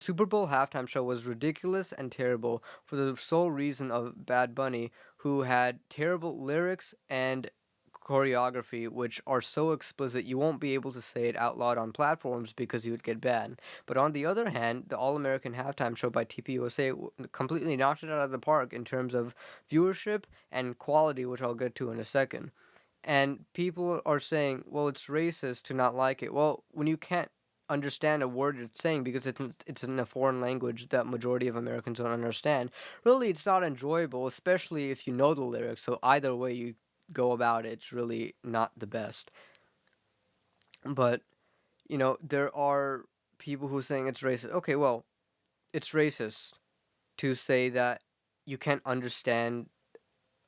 Super Bowl halftime show was ridiculous and terrible for the sole reason of Bad Bunny, who had terrible lyrics and choreography, which are so explicit you won't be able to say it out loud on platforms because you would get banned. But on the other hand, the All American halftime show by TPUSA completely knocked it out of the park in terms of viewership and quality, which I'll get to in a second. And people are saying, well, it's racist to not like it. Well, when you can't understand a word it's saying because it's in a foreign language that majority of Americans don't understand, really it's not enjoyable, especially if you know the lyrics. So either way you go about it, it's really not the best. But, there are people who are saying it's racist. Okay, well, it's racist to say that you can't understand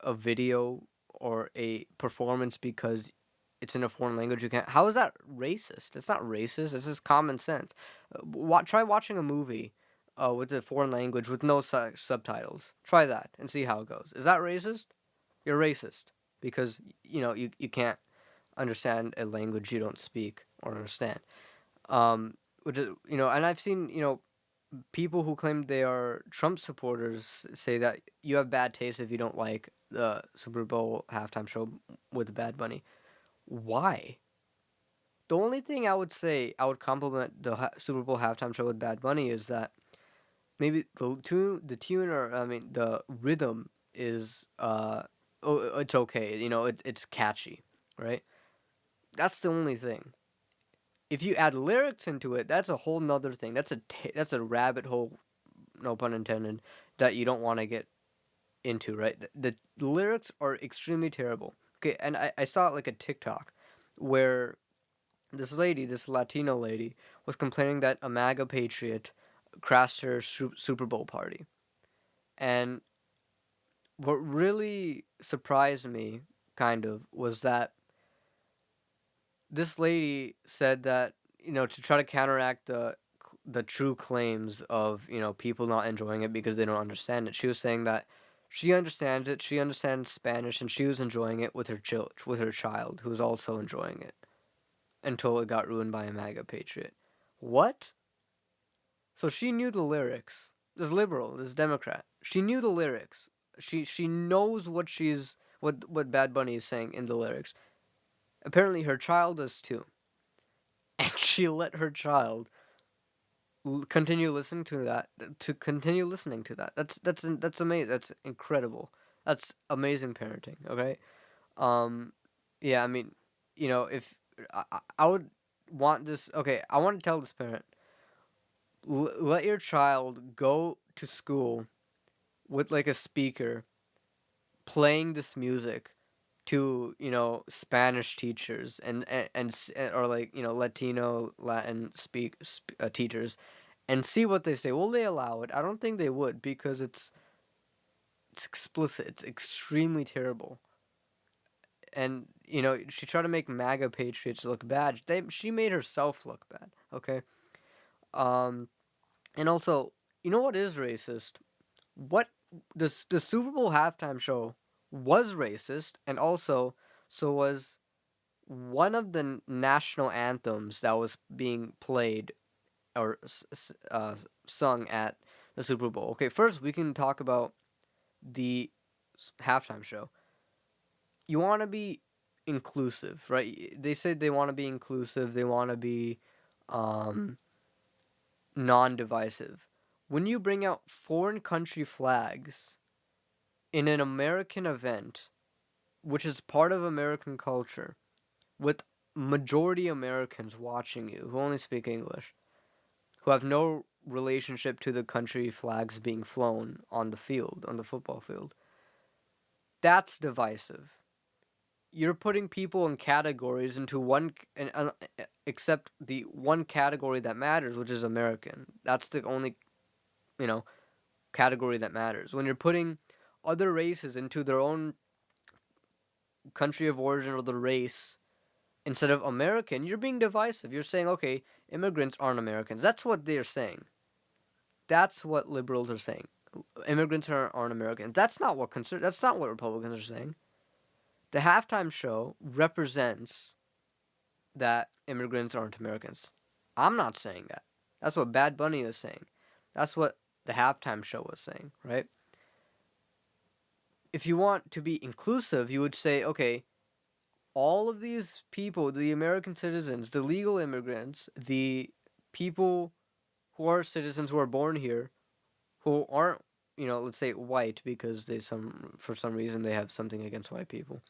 a video or a performance because it's in a foreign language. You can't. How is that racist? It's not racist. It's just common sense. Try watching a movie with a foreign language with no subtitles. Try that and see how it goes. Is that racist? You're racist because you can't understand a language you don't speak or understand. Which is, and I've seen people who claim they are Trump supporters say that you have bad taste if you don't like the Super Bowl halftime show with Bad Bunny. Why? The only thing I would say I would compliment the Super Bowl halftime show with Bad Bunny is that maybe the rhythm is it's okay. It's catchy, right? That's the only thing. If you add lyrics into it, that's a whole nother thing. That's a rabbit hole, no pun intended, that you don't want to get into, right? The lyrics are extremely terrible. Okay, and I saw like a TikTok where this Latino lady, was complaining that a MAGA patriot crashed her Super Bowl party. And what really surprised me, kind of, was that this lady said that, to try to counteract the true claims of, people not enjoying it because they don't understand it. She was saying that she understands it, she understands Spanish, and she was enjoying it with her child, who was also enjoying it until it got ruined by a MAGA patriot. What? So she knew the lyrics. This liberal, this Democrat, she knew the lyrics. She knows what Bad Bunny is saying in the lyrics. Apparently, her child does too, and she let her child continue listening to that. To continue listening to that. That's amazing. That's incredible. That's amazing parenting. Okay. Yeah. I mean, if I would want this. Okay, I want to tell this parent, let your child go to school with like a speaker playing this music to Spanish teachers or like Latino Latin teachers, and see what they say. Will they allow it? I don't think they would because it's explicit. It's extremely terrible. And she tried to make MAGA patriots look bad. She made herself look bad. Okay. Um, and also, you know what is racist? What the Super Bowl halftime show was racist, and also so was one of the national anthems that was being played or sung at the Super Bowl. Okay, first we can talk about the halftime show. You want to be inclusive, right? They said they want to be inclusive. They want to be um, non-divisive. When you bring out foreign country flags in an American event, which is part of American culture, with majority Americans watching you who only speak English, who have no relationship to the country flags being flown on the field, on the football field, that's divisive. You're putting people in categories into one, except the one category that matters, which is American. That's the only, you know, category that matters. When you're putting other races into their own country of origin or the race instead of American, you're being divisive. You're saying, okay, immigrants aren't Americans. That's what they're saying. That's what liberals are saying. Immigrants aren't Americans. That's not what Republicans are saying. The halftime show represents that immigrants aren't Americans. I'm not saying that. That's what Bad Bunny is saying. That's what the halftime show was saying, right? If you want to be inclusive, you would say, okay, all of these people, the American citizens, the legal immigrants, the people who are citizens who are born here, who aren't, let's say white because for some reason they have something against white people.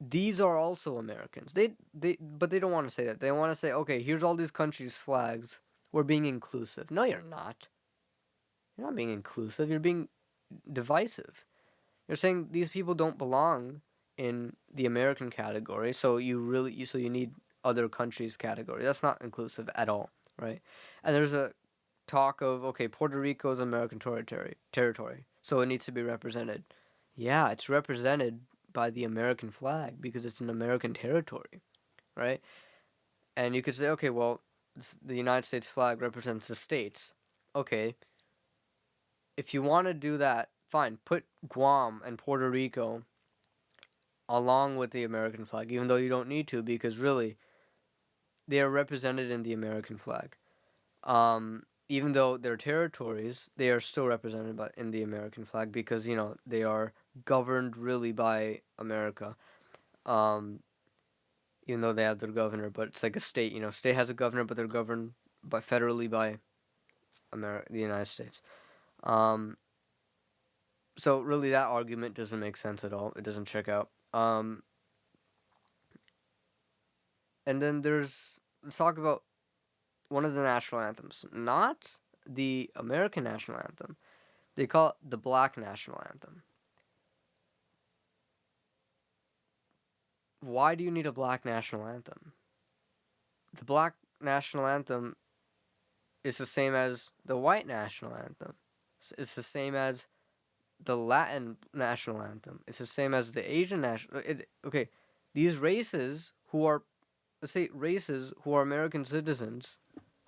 These are also Americans. But they don't want to say that. They want to say, okay, here's all these countries' flags. We're being inclusive. No, you're not. You're not being inclusive. You're being divisive. You're saying these people don't belong in the American category, so you need other countries' category. That's not inclusive at all, right? And there's a talk of, okay, Puerto Rico is American territory, so it needs to be represented. Yeah, it's represented by the American flag because it's an American territory, right? And you could say, okay, well, the United States flag represents the states. Okay, if you want to do that, fine, put Guam and Puerto Rico along with the American flag, even though you don't need to, because really, they are represented in the American flag. Even though they're territories, they are still represented in the American flag because they are governed really by America. Um, Even though they have their governor, but it's like a state. State has a governor, but they're governed federally by the United States. Um, so really, that argument doesn't make sense at all. It doesn't check out. And then let's talk about one of the national anthems, not the American national anthem. They call it the Black national anthem. Why do you need a Black national anthem? The Black national anthem is the same as the white national anthem. It's the same as the Latin national anthem. It's the same as the Asian national. Okay, these races who are, let's say, races who are American citizens,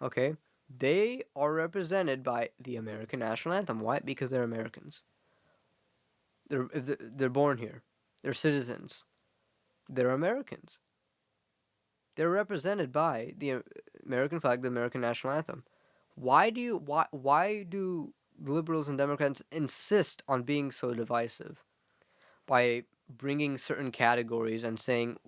okay, they are represented by the American national anthem. Why? Because they're Americans. They're born here. They're citizens. They're Americans. They're represented by the American flag, the American national anthem. Why do liberals and Democrats insist on being so divisive by bringing certain categories and saying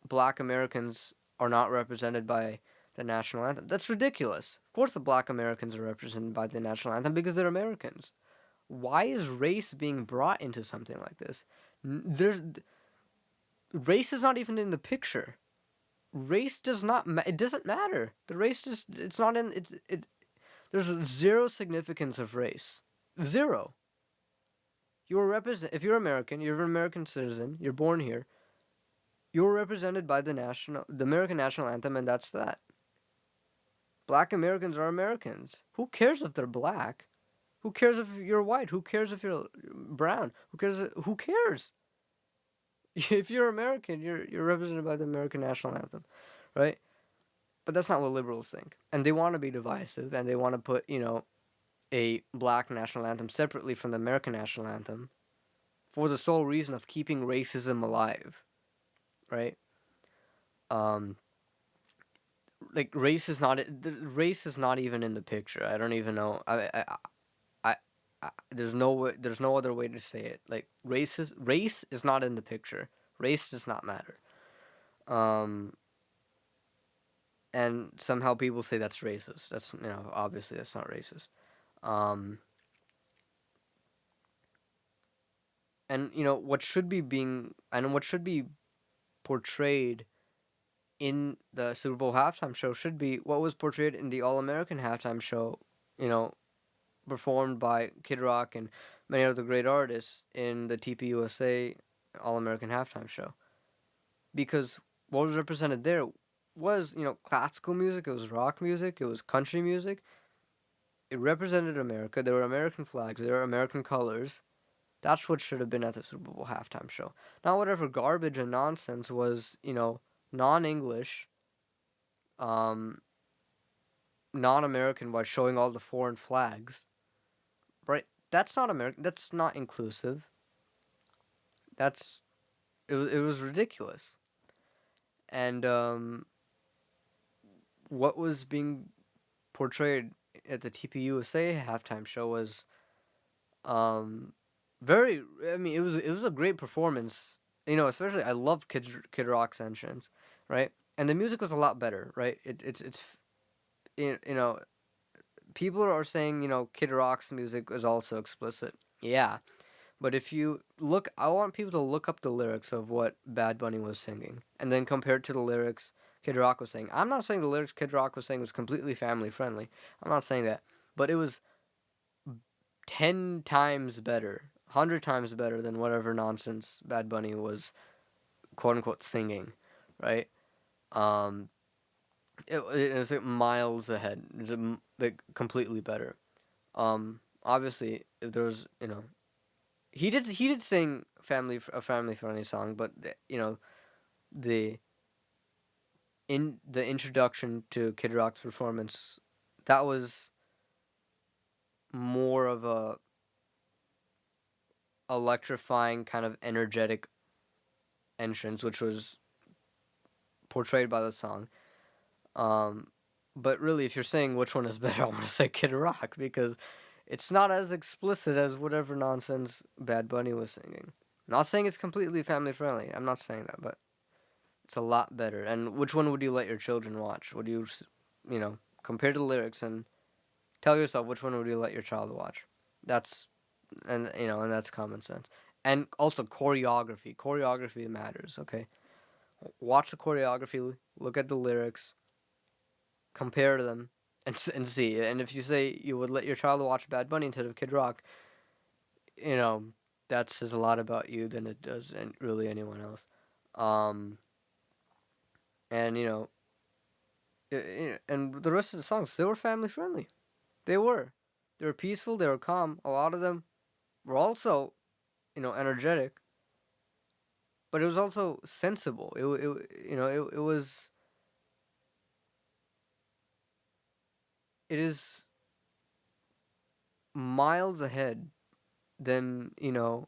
Black Americans are not represented by the national anthem? That's ridiculous. Of course, the Black Americans are represented by the national anthem because they're Americans. Why is race being brought into something like this? Race is not even in the picture. Race does not. It doesn't matter. The race just. It's not in. There's zero significance of race. Zero. If you're American, you're an American citizen. You're born here. You're represented by the American national anthem, and that's that. Black Americans are Americans. Who cares if they're black? Who cares if you're white? Who cares if you're brown? Who cares? If you're American, you're represented by the American national anthem, right? But that's not what liberals think. And they want to be divisive, and they want to put, a Black national anthem separately from the American national anthem for the sole reason of keeping racism alive, right? Like race is not even in the picture. I don't even know. There's no other way to say it. Like race is not in the picture. Race does not matter. And somehow people say that's racist. That's obviously that's not racist. And what should be portrayed in the Super Bowl halftime show should be what was portrayed in the All American halftime show. Performed by Kid Rock and many other great artists in the TPUSA All American halftime show. Because what was represented there was, classical music, it was rock music, it was country music. It represented America. There were American flags, there were American colors. That's what should have been at the Super Bowl halftime show. Not whatever garbage and nonsense was, non-English, non-American by showing all the foreign flags. Right? That's not American. That's not inclusive. It was ridiculous. And what was being portrayed at the TPUSA halftime show was um very. I mean, it was a great performance. Especially I love Kid Rock's entrance, right? And the music was a lot better, right? It's you know people are saying Kid Rock's music is also explicit. Yeah, but if you look, I want people to look up the lyrics of what Bad Bunny was singing and then compare it to the lyrics Kid Rock was saying. I'm not saying the lyrics Kid Rock was saying was completely family friendly. I'm not saying that, but it was 10 times better, 100 times better than whatever nonsense Bad Bunny was quote unquote singing, right? Um, it was like miles ahead. It was like completely better. Obviously, if there was, he did sing a family friendly song, but the in the introduction to Kid Rock's performance, that was more of a electrifying kind of energetic entrance, which was portrayed by the song. Um, but really, if you're saying which one is better, I want to say Kid Rock because it's not as explicit as whatever nonsense Bad Bunny was singing. Not saying it's completely family friendly. I'm not saying that, but it's a lot better. And which one would you let your children watch? Would you compare the lyrics and tell yourself which one would you let your child watch? That's and that's common sense. And also choreography. Choreography matters. Okay, watch the choreography. Look at the lyrics. Compare them and see. And if you say you would let your child watch Bad Bunny instead of Kid Rock, you know that says a lot about you than it does and really anyone else. Um, and and the rest of the songs, they were family friendly. They were. They were peaceful. They were calm. A lot of them were also, energetic. But it was also sensible. It was. It is miles ahead than the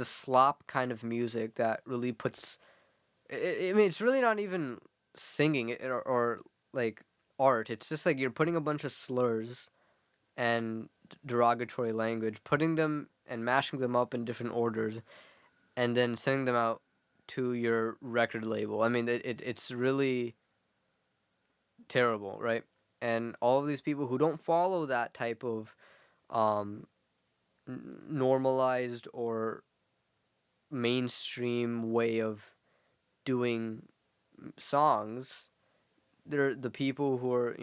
slop kind of music that really puts. I mean, it's really not even singing or like art. It's just like you're putting a bunch of slurs and derogatory language, putting them and mashing them up in different orders, and then sending them out to your record label. I mean, it's really terrible, right? And all of these people who don't follow that type of um, normalized or mainstream way of doing songs, they're the people who are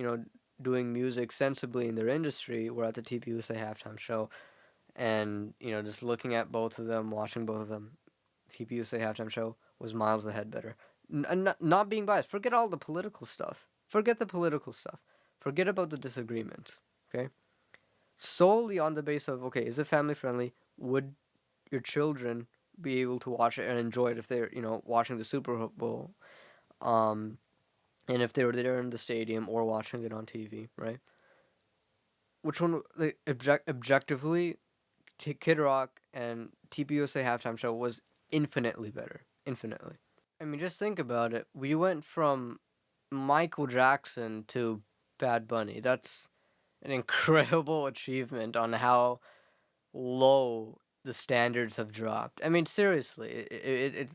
doing music sensibly in their industry. Were at the TPUSA halftime show, and just looking at both of them, watching both of them, TPUSA halftime show was miles ahead better. Not being biased. Forget all the political stuff. Forget the political stuff. Forget about the disagreements. Okay, solely on the base of okay, is it family friendly? Would your children be able to watch it and enjoy it if they're watching the Super Bowl? And if they were there in the stadium or watching it on TV, right? Which one, like, objectively, Kid Rock and TPUSA halftime show was infinitely better. Infinitely. I mean, just think about it. We went from Michael Jackson to Bad Bunny. That's an incredible achievement on how low the standards have dropped. I mean, seriously,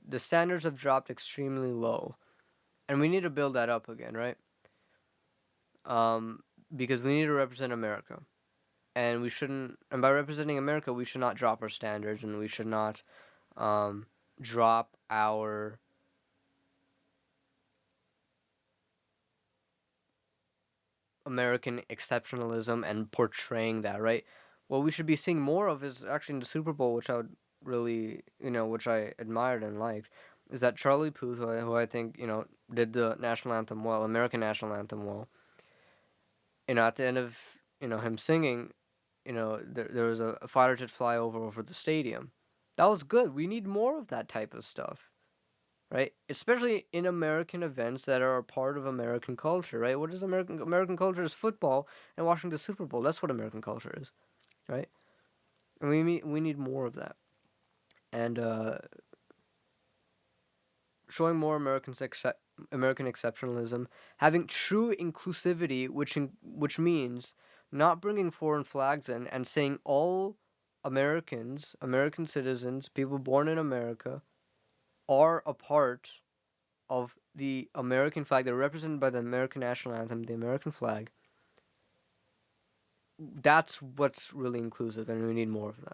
the standards have dropped extremely low, and we need to build that up again, right? Um, because we need to represent America, and we shouldn't. And by representing America, we should not drop our standards, and we should not um, drop our American exceptionalism and portraying that, right? What we should be seeing more of is actually in the Super Bowl, which I would really, which I admired and liked, is that Charlie Puth, who I think, did the national anthem well, American national anthem well. At the end of, him singing, there was a fighter jet fly over the stadium. That was good. We need more of that type of stuff, right? Especially in American events that are a part of American culture, right? What is American culture? Is football and watching the Super Bowl. That's what American culture is, right? And we need more of that, and showing more American American exceptionalism, having true inclusivity, which means not bringing foreign flags in and saying all Americans, American citizens, people born in America, are a part of the American flag. They're represented by the American national anthem, the American flag. That's what's really inclusive, and we need more of that.